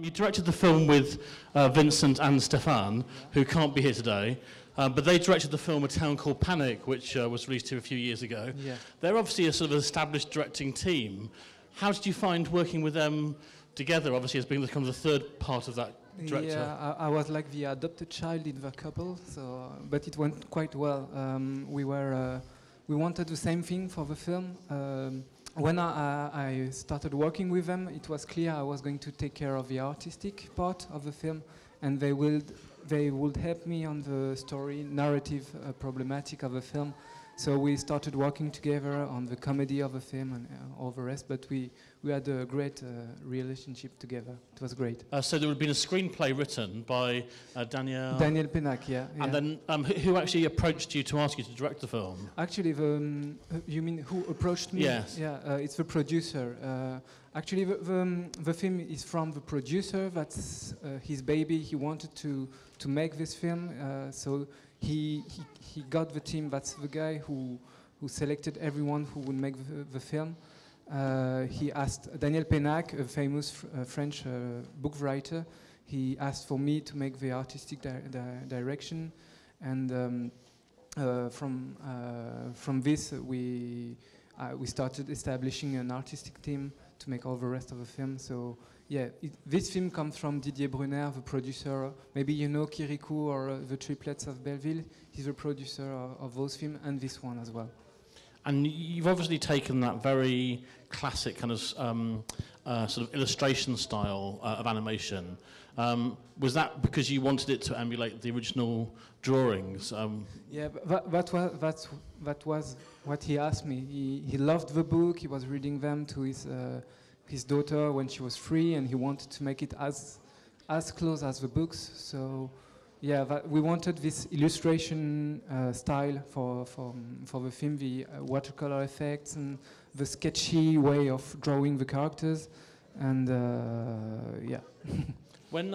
You directed the film with Vincent and Stefan, who can't be here today, but they directed the film A Town Called Panic, which was released here a few years ago. Yeah. They're obviously a sort of established directing team. How did you find working with them together, obviously as being the, kind of the third part of that director? Yeah, I was like the adopted child in the couple, but it went quite well. We wanted the same thing for the film. When I started working with them, it was clear I was going to take care of the artistic part of the film, and they would help me on the story, narrative problematic of the film. So we started working together on the comedy of the film and all the rest, but we had a great relationship together. It was great. So there would have been a screenplay written by Daniel Pennac, yeah. And then who actually approached you to ask you to direct the film? Actually, you mean who approached me? Yes. Yeah, it's the producer. Actually, the film is from the producer. That's his baby. He wanted to make this film, so he got the team. That's the guy who selected everyone who would make the film. He asked Daniel Pennac, a famous French book writer. He asked for me to make the artistic direction, and from this we started establishing an artistic team to make all the rest of the film. So yeah, this film comes from Didier Brunner, the producer. Maybe you know Kirikou or The Triplets of Belleville. He's the producer of those films and this one as well. And you've obviously taken that very classic kind of sort of illustration style of animation. Was that because you wanted it to emulate the original drawings? Yeah, that was what he asked me. He loved the book. He was reading them to his daughter when she was 3, and he wanted to make it as close as the books. So yeah, we wanted this illustration style for the film, the watercolor effects and the sketchy way of drawing the characters, and yeah. When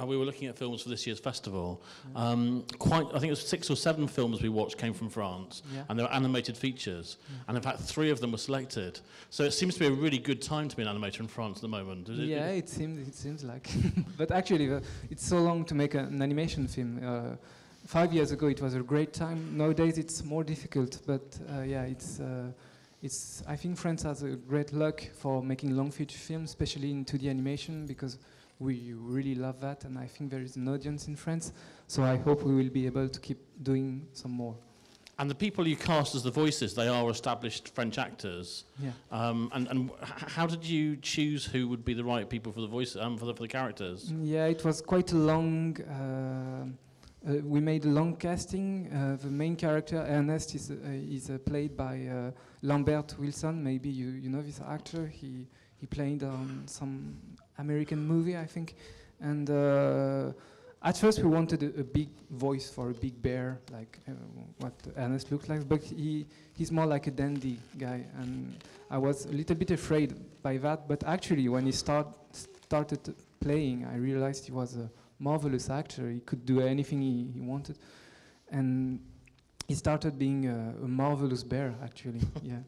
we were looking at films for this year's festival, I think it was 6 or 7 films we watched came from France, and they were animated features, and in fact 3 of them were selected. So it seems to be a really good time to be an animator in France at the moment. It seems like. But actually, it's so long to make an animation film. 5 years ago it was a great time. Nowadays it's more difficult, but yeah, it's. I think France has a great luck for making long feature films, especially in 2D animation, because we really love that, and I think there is an audience in France, so I hope we will be able to keep doing some more. And the people you cast as the voices, they are established French actors. Yeah. And how did you choose who would be the right people for the voice for the characters? Yeah, it was quite a long. We made a long casting. The main character, Ernest, is played by Lambert Wilson. Maybe you know this actor. He played on some American movie, I think, and at first we wanted a big voice for a big bear, like what Ernest looks like, but he's more like a dandy guy, and I was a little bit afraid by that, but actually when he started playing, I realized he was a marvelous actor. He could do anything he wanted, and he started being a marvelous bear, actually. Yeah,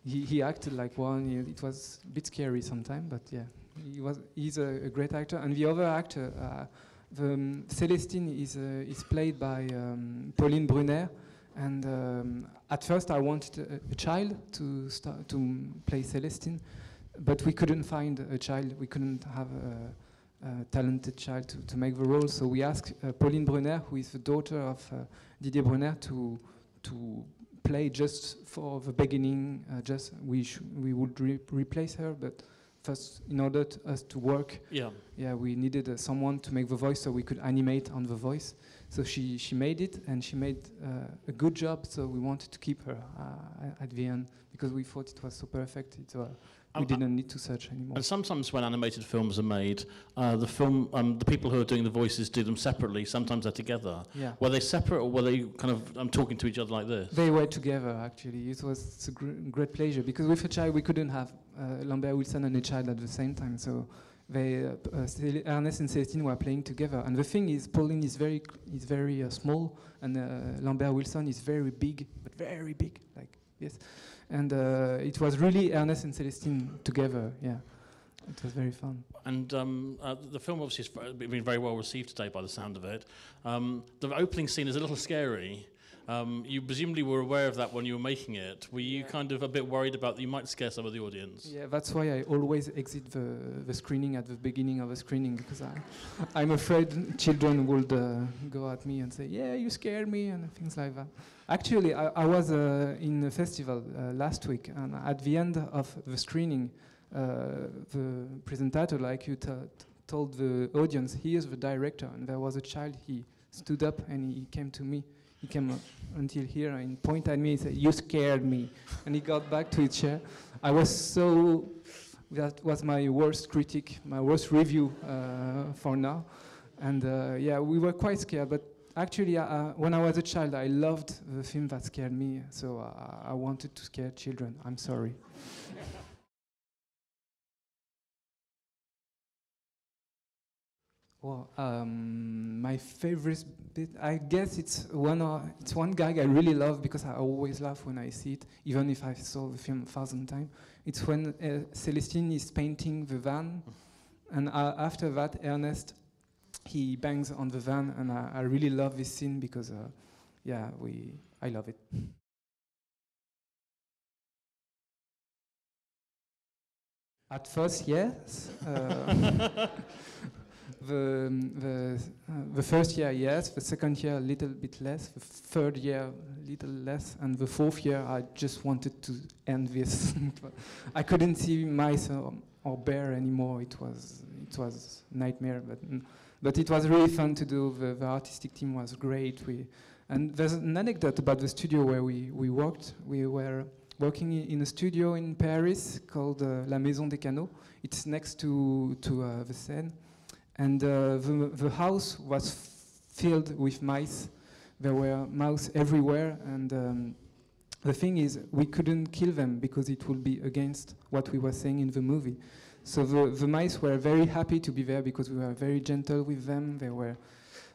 he acted like one. It was a bit scary sometimes, but yeah. He's a great actor, and the other actor, Celestine, is played by Pauline Brunner. And at first, I wanted a child to play Celestine, but we couldn't find a child. We couldn't have a talented child to make the role. So we asked Pauline Brunner, who is the daughter of Didier Brunner, to play just for the beginning. We would replace her, but first, in order us to work, we needed someone to make the voice, so we could animate on the voice. So she made it, and she made a good job. So we wanted to keep her at the end because we thought it was so perfect. We didn't need to search anymore. And sometimes when animated films are made, the people who are doing the voices do them separately. Sometimes they're together. Yeah. Were they separate, or were they kind of talking to each other like this? They were together, actually. It was a great pleasure, because with a child we couldn't have Lambert Wilson and a child at the same time. So Ernest and Celestine were playing together. And the thing is, Pauline is very small, and Lambert Wilson is very big, but very big, like yes. And it was really Ernest and Celestine together, yeah. It was very fun. And the film obviously has been very well received today by the sound of it. The opening scene is a little scary. You presumably were aware of that when you were making it. Were you kind of a bit worried about that you might scare some of the audience? Yeah, that's why I always exit the screening at the beginning of the screening, because I'm afraid children would go at me and say, yeah, you scared me, and things like that. Actually, I was in a festival last week, and at the end of the screening, the presenter, like you told the audience, he is the director, and there was a child, he stood up and he came to me. He came until here and pointed at me and said, you scared me. And he got back to his chair. I was so, that was my worst critic, my worst review for now. And yeah, we were quite scared, but actually when I was a child, I loved the film that scared me, so I wanted to scare children. I'm sorry. Well, my favorite bit, I guess it's one gag I really love, because I always laugh when I see it, even if I saw the film 1,000 times. It's when Celestine is painting the van, and after that, Ernest, he bangs on the van, and I really love this scene because, yeah, I love it. At first, yes. The first year, yes. The second year, a little bit less. The third year, a little less. And the fourth year, I just wanted to end this. I couldn't see mice or bear anymore. It was nightmare. But it was really fun to do. The artistic team was great. And there's an anecdote about the studio where we worked. We were working in a studio in Paris called La Maison des Canaux. It's next to the Seine. And the house was filled with mice. There were mice everywhere, and the thing is, we couldn't kill them because it would be against what we were saying in the movie. So the mice were very happy to be there because we were very gentle with them. They were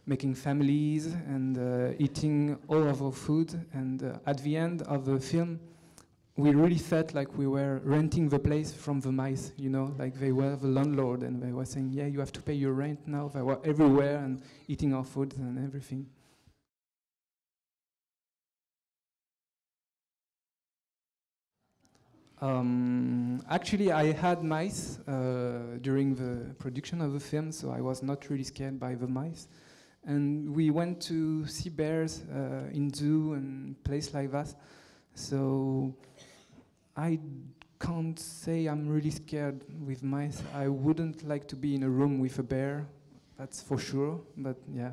making families and eating all of our food. And at the end of the film, we really felt like we were renting the place from the mice, you know, like they were the landlord, and they were saying, yeah, you have to pay your rent now. They were everywhere and eating our food and everything. Actually, I had mice during the production of the film, so I was not really scared by the mice. And we went to see bears in zoo and places like that. So I can't say I'm really scared with mice. I wouldn't like to be in a room with a bear, that's for sure, but yeah.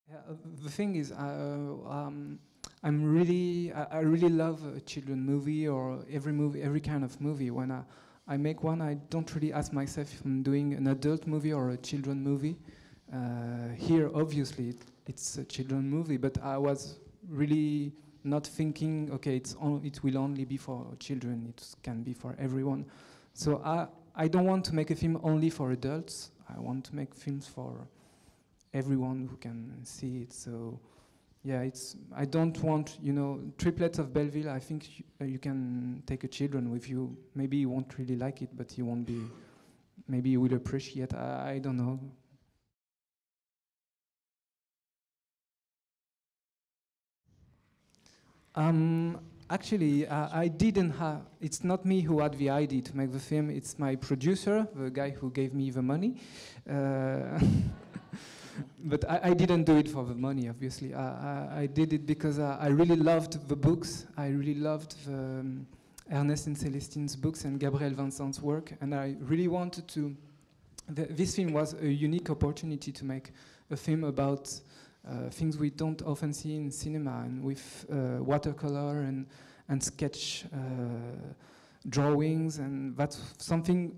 Yeah, the thing is, I really love a children movie or every kind of movie. When I make one, I don't really ask myself if I'm doing an adult movie or a children movie. Here, obviously, it's a children movie, but I was really not thinking, okay, it will only be for children, it can be for everyone. So I don't want to make a film only for adults. I want to make films for everyone who can see it. So yeah, I don't want, Triplets of Belleville. I think you can take a children with you. Maybe you won't really like it, but you won't be, maybe you will appreciate. I don't know. Actually, I didn't have, it's not me who had the idea to make the film, it's my producer, the guy who gave me the money. But I didn't do it for the money, obviously. I did it because I really loved the books. I really loved Ernest and Celestine's books and Gabriel Vincent's work, and I really wanted to, this film was a unique opportunity to make a film about things we don't often see in cinema, and with watercolor and sketch drawings, and that's something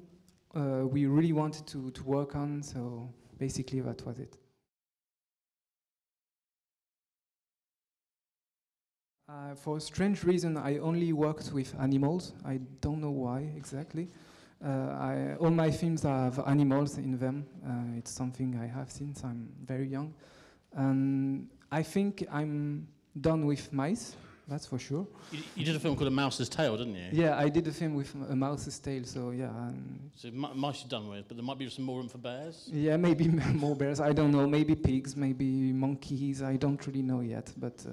we really wanted to work on, so basically that was it. For a strange reason, I only worked with animals. I don't know why exactly. All my films have animals in them. It's something I have since I'm very young. And I think I'm done with mice. that's for sure. You did a film called A Mouse's Tale, didn't you? Yeah, I did a film with A Mouse's Tale, so yeah. So mice you're done with, but there might be some more room for bears? Yeah, maybe more bears, I don't know, maybe pigs, maybe monkeys, I don't really know yet, but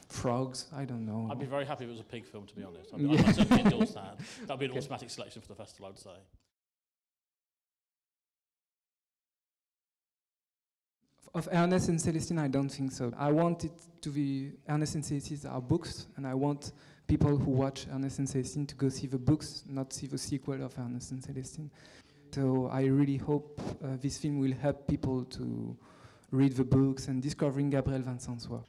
frogs, I don't know. I'd be very happy if it was a pig film, to be honest. I'd certainly endorse that. That would be an automatic selection for the festival, I would say. Of Ernest and Celestine, I don't think so. I want it to be, Ernest and Celestine are books, and I want people who watch Ernest and Celestine to go see the books, not see the sequel of Ernest and Celestine. So I really hope this film will help people to read the books and discovering Gabriel Vincent's work.